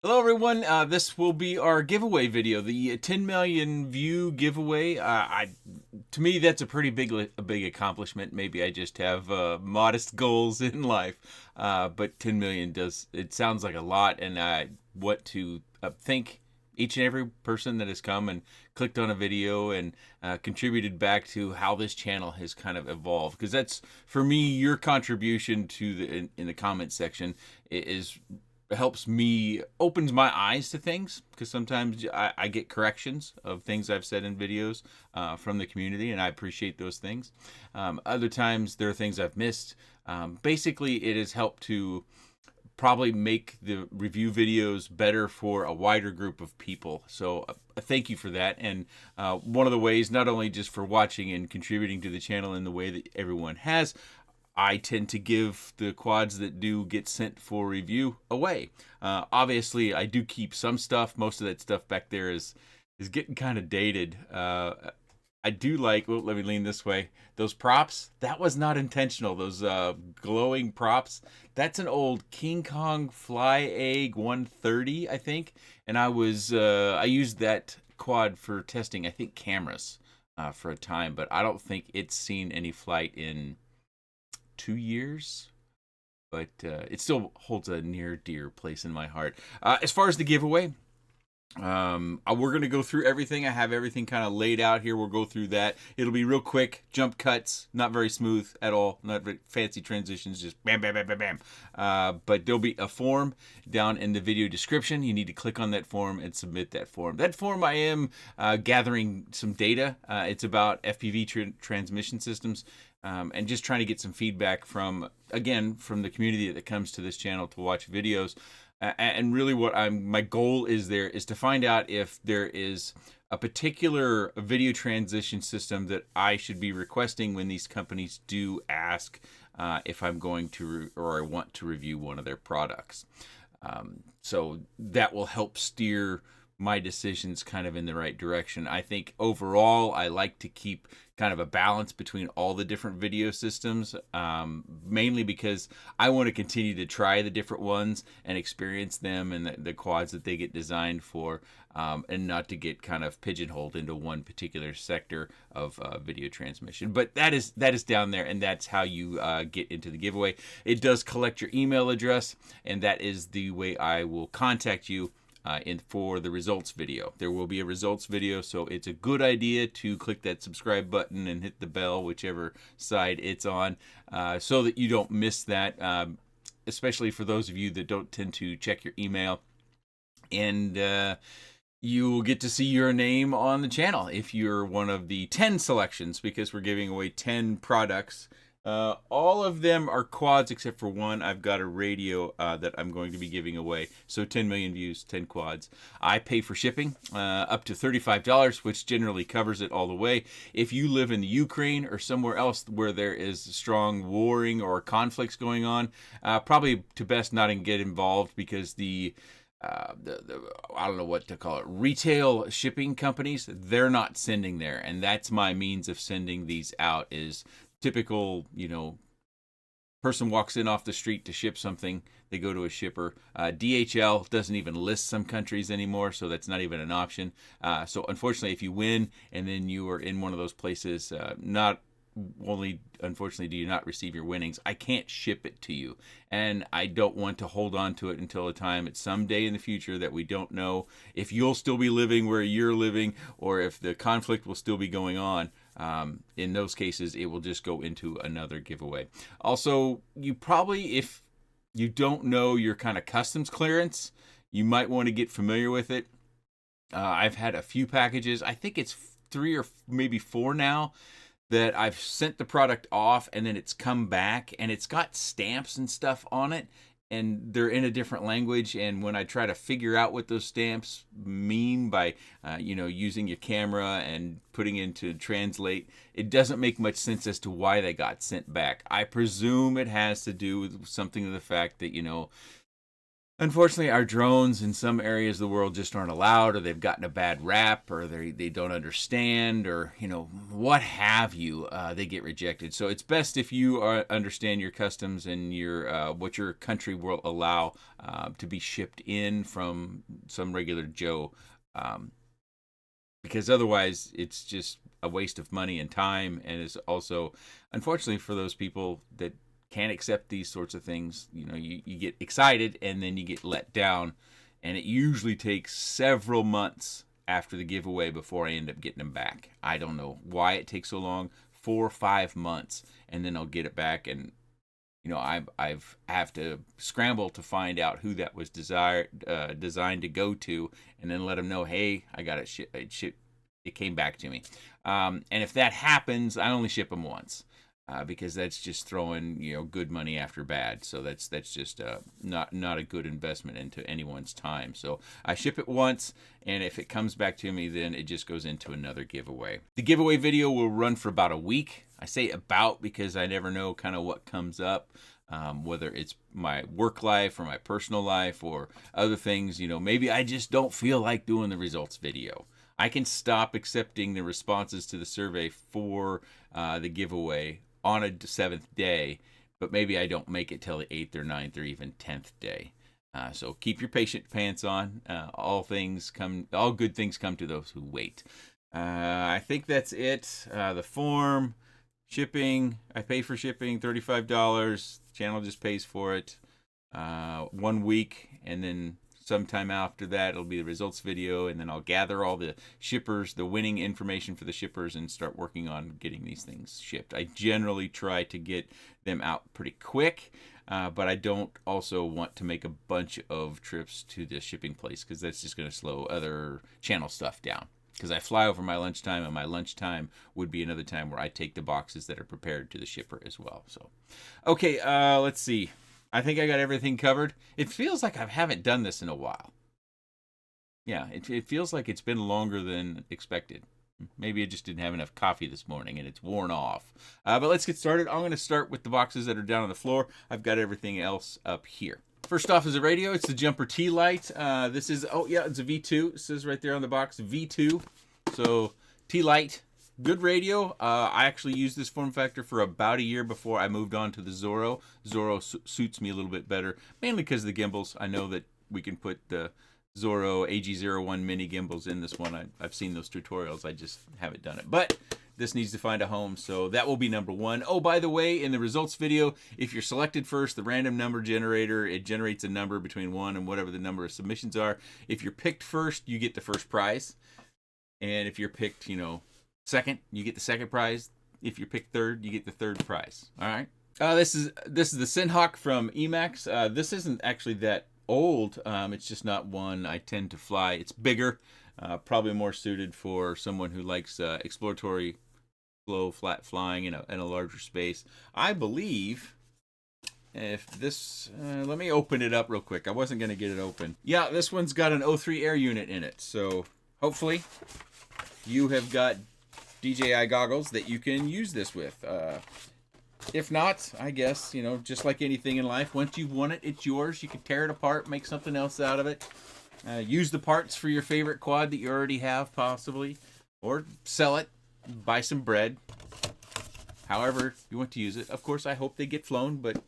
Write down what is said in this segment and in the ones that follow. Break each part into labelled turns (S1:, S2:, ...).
S1: Hello everyone, this will be our giveaway video, the 10 million view giveaway. To me, that's a pretty big accomplishment. Maybe I just have modest goals in life, but 10 million it sounds like a lot, and I want to thank each and every person that has come and clicked on a video and contributed back to how this channel has kind of evolved. Because that's, for me, your contribution to in the comment section is helps me, opens my eyes to things, because sometimes I get corrections of things I've said in videos from the community, and I appreciate those things. Other times there are things I've missed. Basically, it has helped to probably make the review videos better for a wider group of people. So thank you for that. And one of the ways, not only just for watching and contributing to the channel in the way that everyone has, I tend to give the quads that do get sent for review away. Obviously, I do keep some stuff. Most of that stuff back there is getting kind of dated. I do like, well, let me lean this way, those props. That was not intentional. Those glowing props. That's an old King Kong Fly Egg 130, I think. And I used that quad for testing, I think, cameras for a time. But I don't think it's seen any flight in 2 years, but it still holds a near dear place in my heart. As far as the giveaway, we're going to go through everything. I have everything kind of laid out here. We'll go through that. It'll be real quick, jump cuts, not very smooth at all, not very fancy transitions, just bam, bam, bam, bam, bam. But there'll be a form down in the video description. You need to click on that form and submit that form. That form, I am gathering some data. It's about FPV transmission systems. And just trying to get some feedback from the community that comes to this channel to watch videos. And really what my goal is there is to find out if there is a particular video transition system that I should be requesting when these companies do ask if I'm going to or I want to review one of their products. So that will help steer my decisions kind of in the right direction. I think overall I like to keep kind of a balance between all the different video systems, mainly because I want to continue to try the different ones and experience them and the quads that they get designed for, and not to get kind of pigeonholed into one particular sector of video transmission. But that is down there, and that's how you get into the giveaway. It does collect your email address, and that is the way I will contact you for the results video. There will be a results video, so it's a good idea to click that subscribe button and hit the bell, whichever side it's on, so that you don't miss that, especially for those of you that don't tend to check your email. And you will get to see your name on the channel if you're one of the 10 selections, because we're giving away 10 products. All of them are quads except for one. I've got a radio that I'm going to be giving away. So 10 million views, 10 quads. I pay for shipping up to $35, which generally covers it all the way. If you live in the Ukraine or somewhere else where there is strong warring or conflicts going on, probably to best not get involved, because I don't know what to call it, retail shipping companies, they're not sending there. And that's my means of sending these out, is typical, person walks in off the street to ship something, they go to a shipper. DHL doesn't even list some countries anymore, so that's not even an option. So unfortunately, if you win and then you are in one of those places, not only unfortunately do you not receive your winnings, I can't ship it to you, and I don't want to hold on to it until a time at some day in the future that we don't know if you'll still be living where you're living, or if the conflict will still be going on. In those cases, it will just go into another giveaway. Also, you probably, if you don't know your kind of customs clearance, you might want to get familiar with it. I've had a few packages, I think it's 3 or maybe 4 now, that I've sent the product off and then it's come back and it's got stamps and stuff on it, and they're in a different language. And when I try to figure out what those stamps mean by using your camera and putting into translate, it doesn't make much sense as to why they got sent back. I presume it has to do with something to the fact that Unfortunately, our drones in some areas of the world just aren't allowed, or they've gotten a bad rap, or they don't understand, or what have you. They get rejected. So it's best if you understand your customs and your what your country will allow to be shipped in from some regular Joe, um, because otherwise it's just a waste of money and time, and is also, unfortunately, for those people that can't accept these sorts of things. You get excited and then you get let down, and it usually takes several months after the giveaway before I end up getting them back. I don't know why it takes so long, 4 or 5 months, and then I'll get it back. And I have to scramble to find out who that was designed to go to, and then let them know, hey, I got it. It came back to me. And if that happens, I only ship them once. Because that's just throwing good money after bad. So that's just not a good investment into anyone's time. So I ship it once, and if it comes back to me, then it just goes into another giveaway. The giveaway video will run for about a week. I say about because I never know kind of what comes up. Whether it's my work life or my personal life or other things, maybe I just don't feel like doing the results video. I can stop accepting the responses to the survey for the giveaway on a 7th day, but maybe I don't make it till the 8th or 9th or even 10th day. So keep your patient pants on. All good things come to those who wait. I think that's it. The form, shipping, I pay for shipping, $35. Channel just pays for it. 1 week, and then sometime after that it'll be the results video, and then I'll gather all the shippers, the winning information for the shippers, and start working on getting these things shipped. I generally try to get them out pretty quick, but I don't also want to make a bunch of trips to the shipping place, because that's just going to slow other channel stuff down, because I fly over my lunchtime, and my lunchtime would be another time where I take the boxes that are prepared to the shipper as well. So okay, let's see. I think I got everything covered. It feels like I haven't done this in a while. Yeah, it feels like it's been longer than expected. Maybe I just didn't have enough coffee this morning and it's worn off. But let's get started. I'm going to start with the boxes that are down on the floor. I've got everything else up here. First off is a radio. It's the Jumper T-Lite. This is, it's a V2. It says right there on the box, V2. So T-Lite. Good radio. I actually used this form factor for about a year before I moved on to the Zorro. Zorro suits me a little bit better, mainly because of the gimbals. I know that we can put the Zorro AG01 mini gimbals in this one. I've seen those tutorials. I just haven't done it. But this needs to find a home, so that will be number 1. Oh, by the way, in the results video, if you're selected first, the random number generator, it generates a number between 1 and whatever the number of submissions are. If you're picked first, you get the first prize. And if you're picked, second, you get the second prize. If you're picked third, you get the third prize. All right. This is the Synhawk from Emax. This isn't actually that old. It's just not one I tend to fly. It's bigger, probably more suited for someone who likes exploratory, slow, flat flying in a larger space. I believe. If this, let me open it up real quick. I wasn't going to get it open. Yeah, this one's got an O3 air unit in it. So hopefully you have got DJI goggles that you can use this with. If not, I guess, just like anything in life, once you've won it, it's yours. You can tear it apart, make something else out of it. Use the parts for your favorite quad that you already have, possibly. Or sell it, buy some bread. However you want to use it. Of course, I hope they get flown, but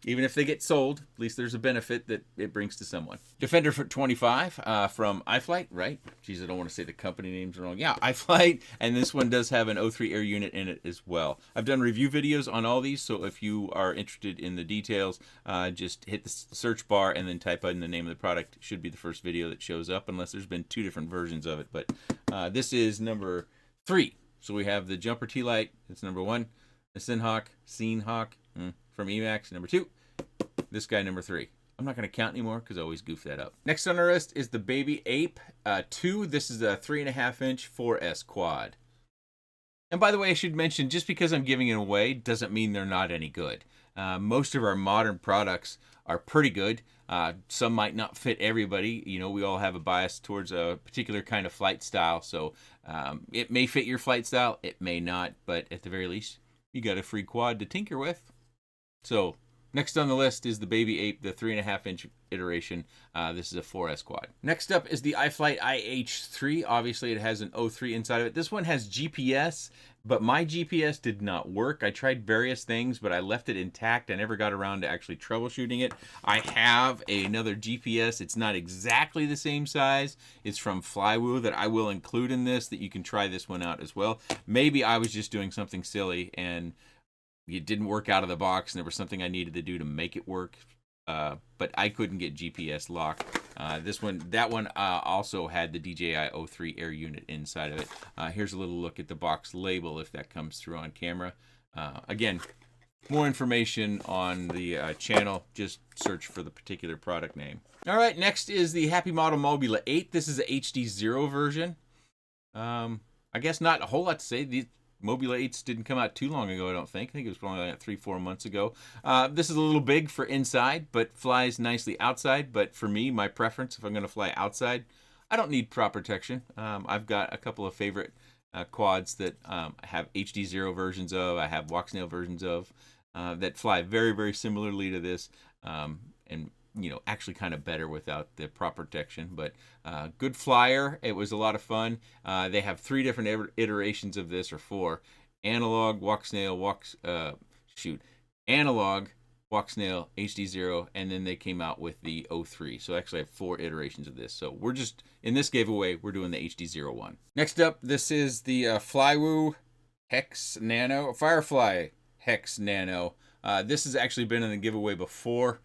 S1: even if they get sold, at least there's a benefit that it brings to someone. Defender for 25 from iFlight, right? Geez, I don't want to say the company names wrong. Yeah, iFlight, and this one does have an O3 air unit in it as well. I've done review videos on all these, so if you are interested in the details, just hit the search bar and then type in the name of the product. It should be the first video that shows up, unless there's been 2 different versions of it. But this is number 3. So we have the Jumper T-Lite, that's number 1. The Synhawk from Emax, number 2. This guy, number 3. I'm not going to count anymore because I always goof that up. Next on our list is the Baby Ape 2. This is a 3.5-inch 4S quad. And by the way, I should mention, just because I'm giving it away doesn't mean they're not any good. Most of our modern products are pretty good. Some might not fit everybody. We all have a bias towards a particular kind of flight style. So it may fit your flight style. It may not. But at the very least, you got a free quad to tinker with. So Next on the list is the Baby Ape, the 3.5-inch iteration. This is a 4S quad. Next up is the iFlight IH3. Obviously, it has an O3 inside of it. This one has GPS, but my GPS did not work. I tried various things, but I left it intact. I never got around to actually troubleshooting it. I have another GPS. It's not exactly the same size. It's from Flywoo that I will include in this, that you can try this one out as well. Maybe I was just doing something silly and it didn't work out of the box, and there was something I needed to do to make it work, but I couldn't get GPS lock. That one also had the DJI O3 Air unit inside of it. Here's a little look at the box label if that comes through on camera. Again, more information on the channel. Just search for the particular product name. All right, next is the Happy Model Mobula 8. This is the HD0 version. I guess not a whole lot to say. These Mobula 8s didn't come out too long ago, I don't think. I think it was probably like 3-4 months ago. This is a little big for inside, but flies nicely outside. But for me, my preference, if I'm going to fly outside, I don't need prop protection. I've got a couple of favorite quads that I have HD0 versions of. I have Walksnail versions of that fly very, very similarly to this. And actually kind of better without the prop protection, but good flyer. It was a lot of fun. They have 3 different iterations of this, or 4: analog, Walksnail, analog, Walksnail, HD0, and then they came out with the O3. So actually I have 4 iterations of this. So we're just, in this giveaway, we're doing the HD0 one. Next up, this is the Flywoo Hex Nano, Firefly Hex Nano. This has actually been in the giveaway before.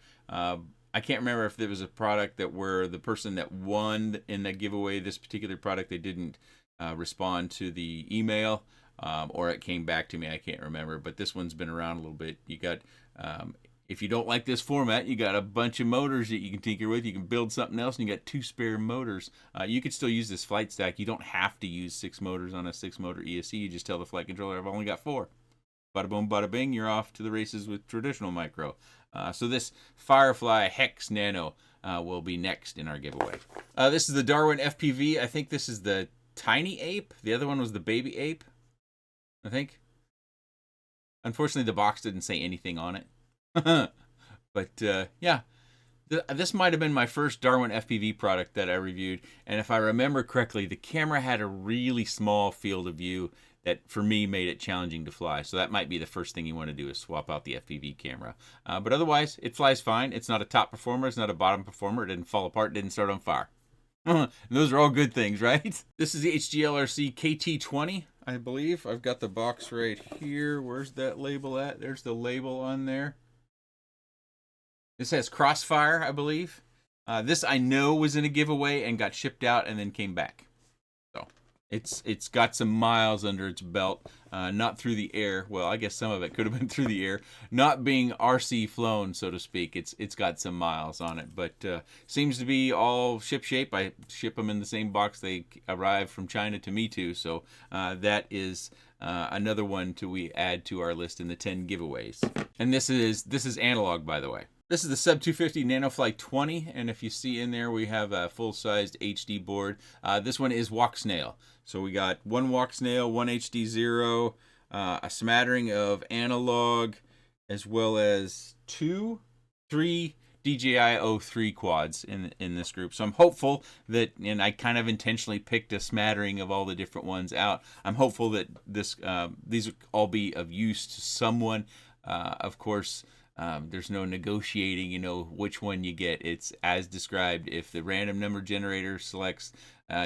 S1: I can't remember if there was a product that where the person that won in the giveaway, this particular product, they didn't respond to the email, or it came back to me. I can't remember, but this one's been around a little bit. You got, if you don't like this format, you got a bunch of motors that you can tinker with. You can build something else, and you got 2 spare motors. You could still use this flight stack. You don't have to use 6 motors on a 6-motor ESC. You just tell the flight controller, I've only got 4. Bada boom, bada bing, you're off to the races with traditional micro. So this Firefly Hex Nano will be next in our giveaway. This is the Darwin FPV. I think this is the tiny ape. The other one was the baby ape, I think. Unfortunately, the box didn't say anything on it. But yeah, this might have been my first Darwin FPV product that I reviewed. And if I remember correctly, the camera had a really small field of view that for me made it challenging to fly. So that might be the first thing you want to do, is swap out the FPV camera. But otherwise, it flies fine. It's not a top performer. It's not a bottom performer. It didn't fall apart. It didn't start on fire. Those are all good things, right? This is the HGLRC KT20, I believe. I've got the box right here. Where's that label at? There's the label on there. This has Crossfire, I believe. This I know was in a giveaway and got shipped out and then came back. So it's got some miles under its belt, not through the air. Well, I guess some of it could have been through the air, not being RC flown, so to speak. It's got some miles on it, but seems to be all ship shape. I ship them in the same box they arrive from China to me too. So that is another one we add to our list in the 10 giveaways. And this is analog, by the way. This is the Sub 250 NanoFly 20, and if you see in there, we have a full-sized HD board. This one is Walksnail. So we got 1 Walksnail, 1 HD0, a smattering of analog, as well as 3 DJI O3 quads in this group. So I'm hopeful that, and I kind of intentionally picked a smattering of all the different ones out. I'm hopeful that these will all be of use to someone. Of course, there's no negotiating, which one you get. It's as described. If the random number generator selects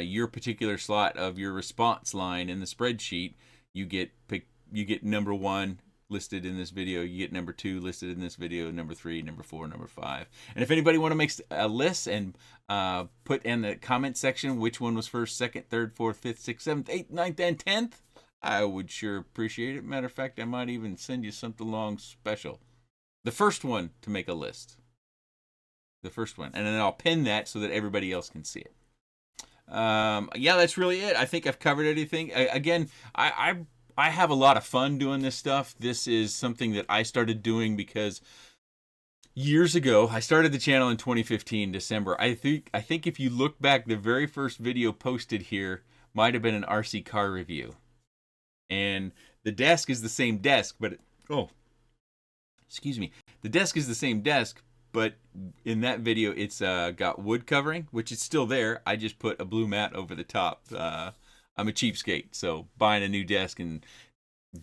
S1: your particular slot of your response line in the spreadsheet, you get number 1 listed in this video. You get number 2 listed in this video, number 3, number 4, number 5. And if anybody want to make a list and put in the comment section which one was first, second, third, fourth, fifth, sixth, seventh, eighth, ninth, and 10th, I would sure appreciate it. Matter of fact, I might even send you something along special. The first one to make a list. The first one. And then I'll pin that so that everybody else can see it. Yeah, that's really it. I think I've covered everything. Again, I have a lot of fun doing this stuff. This is something that I started doing because years ago, I started the channel in 2015, December. I think if you look back, the very first video posted here might have been an RC car review. And the desk is the same desk, but excuse me. The desk is the same desk, but in that video, it's got wood covering, which is still there. I just put a blue mat over the top. I'm a cheapskate, so buying a new desk and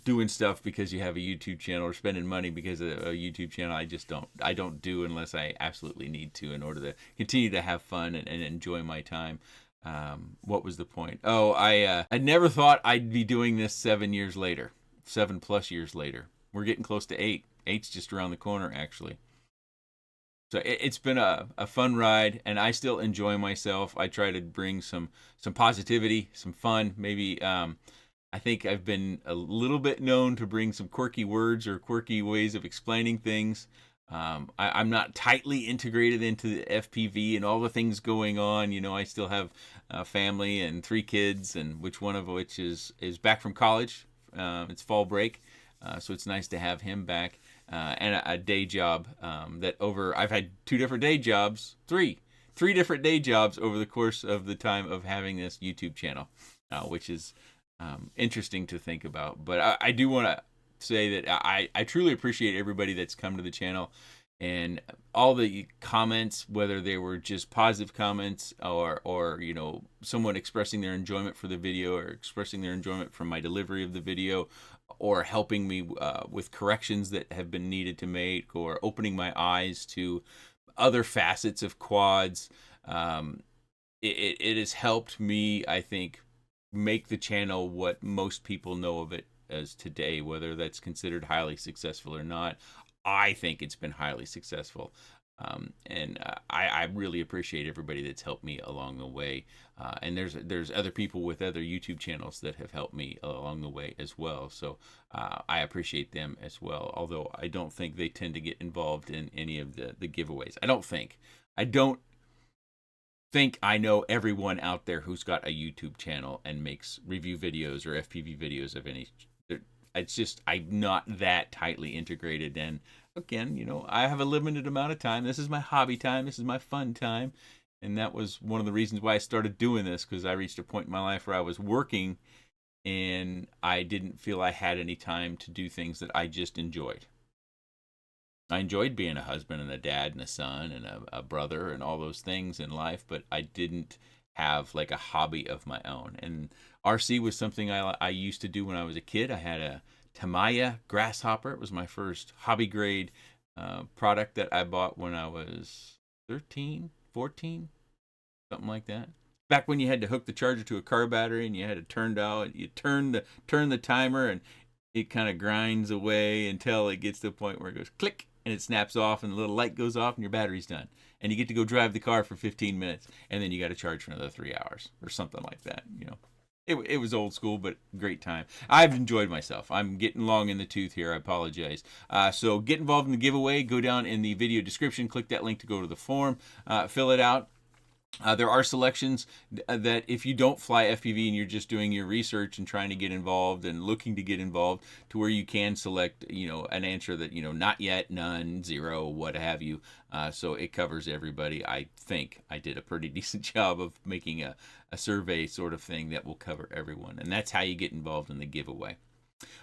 S1: doing stuff because you have a YouTube channel or spending money because of a YouTube channel, I don't do unless I absolutely need to in order to continue to have fun and enjoy my time. What was the point? Oh, I never thought I'd be doing this 7 years later, 7+ years later. We're getting close to 8. 8's just around the corner, actually. So it's been a fun ride, and I still enjoy myself. I try to bring some positivity, some fun. Maybe I think I've been a little bit known to bring some quirky words or quirky ways of explaining things. I'm not tightly integrated into the FPV and all the things going on. You know, I still have a family and 3 kids, and one of which is back from college. It's fall break, so it's nice to have him back. And a day job I've had 2 different day jobs, three different day jobs over the course of the time of having this YouTube channel, which is interesting to think about. But I do want to say that I truly appreciate everybody that's come to the channel and all the comments, whether they were just positive comments or you know, someone expressing their enjoyment for the video or expressing their enjoyment from my delivery of the video, or helping me with corrections that have been needed to make, or opening my eyes to other facets of quads. It has helped me, I think, make the channel what most people know of it as today, whether that's considered highly successful or not. I think it's been highly successful. And I really appreciate everybody that's helped me along the way. And there's other people with other YouTube channels that have helped me along the way as well. So I appreciate them as well. Although I don't think they tend to get involved in any of the giveaways. I don't think I know everyone out there who's got a YouTube channel and makes review videos or FPV videos of any. It's just, I'm not that tightly integrated. And again, you know, I have a limited amount of time. This is my hobby time. This is my fun time. And that was one of the reasons why I started doing this, because I reached a point in my life where I was working and I didn't feel I had any time to do things that I just enjoyed. I enjoyed being a husband and a dad and a son and a brother and all those things in life, but I didn't have like a hobby of my own. And RC was something I used to do when I was a kid. I had a Tamiya Grasshopper. It was my first hobby grade product that I bought when I was 13, 14, something like that. Back when you had to hook the charger to a car battery and you had to turn the timer, and it kind of grinds away until it gets to the point where it goes click and it snaps off and the little light goes off and your battery's done. And you get to go drive the car for 15 minutes and then you got to charge for another 3 hours or something like that. You know, it was old school, but great time. I've enjoyed myself. I'm getting long in the tooth here. I apologize. So get involved in the giveaway. Go down in the video description. Click that link to go to the form. Fill it out. There are selections that if you don't fly FPV and you're just doing your research and trying to get involved and looking to get involved, to where you can select, you know, an answer that, you know, not yet, none, 0, what have you. So it covers everybody. I think I did a pretty decent job of making a survey sort of thing that will cover everyone. And that's how you get involved in the giveaway.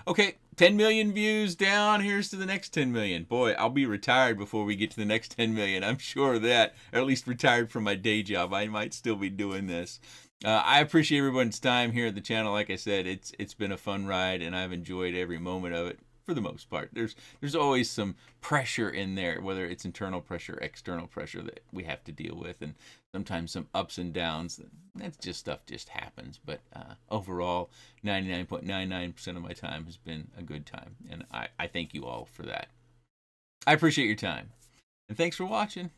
S1: Okay, 10 million views down. Here's to the next 10 million. Boy, I'll be retired before we get to the next 10 million. I'm sure of that. Or at least retired from my day job. I might still be doing this. I appreciate everyone's time here at the channel. Like I said, it's been a fun ride, and I've enjoyed every moment of it. For the most part, there's always some pressure in there, whether it's internal pressure, external pressure that we have to deal with, and sometimes some ups and downs. That's just stuff just happens. But overall, 99.99% of my time has been a good time, and I thank you all for that. I appreciate your time, and thanks for watching.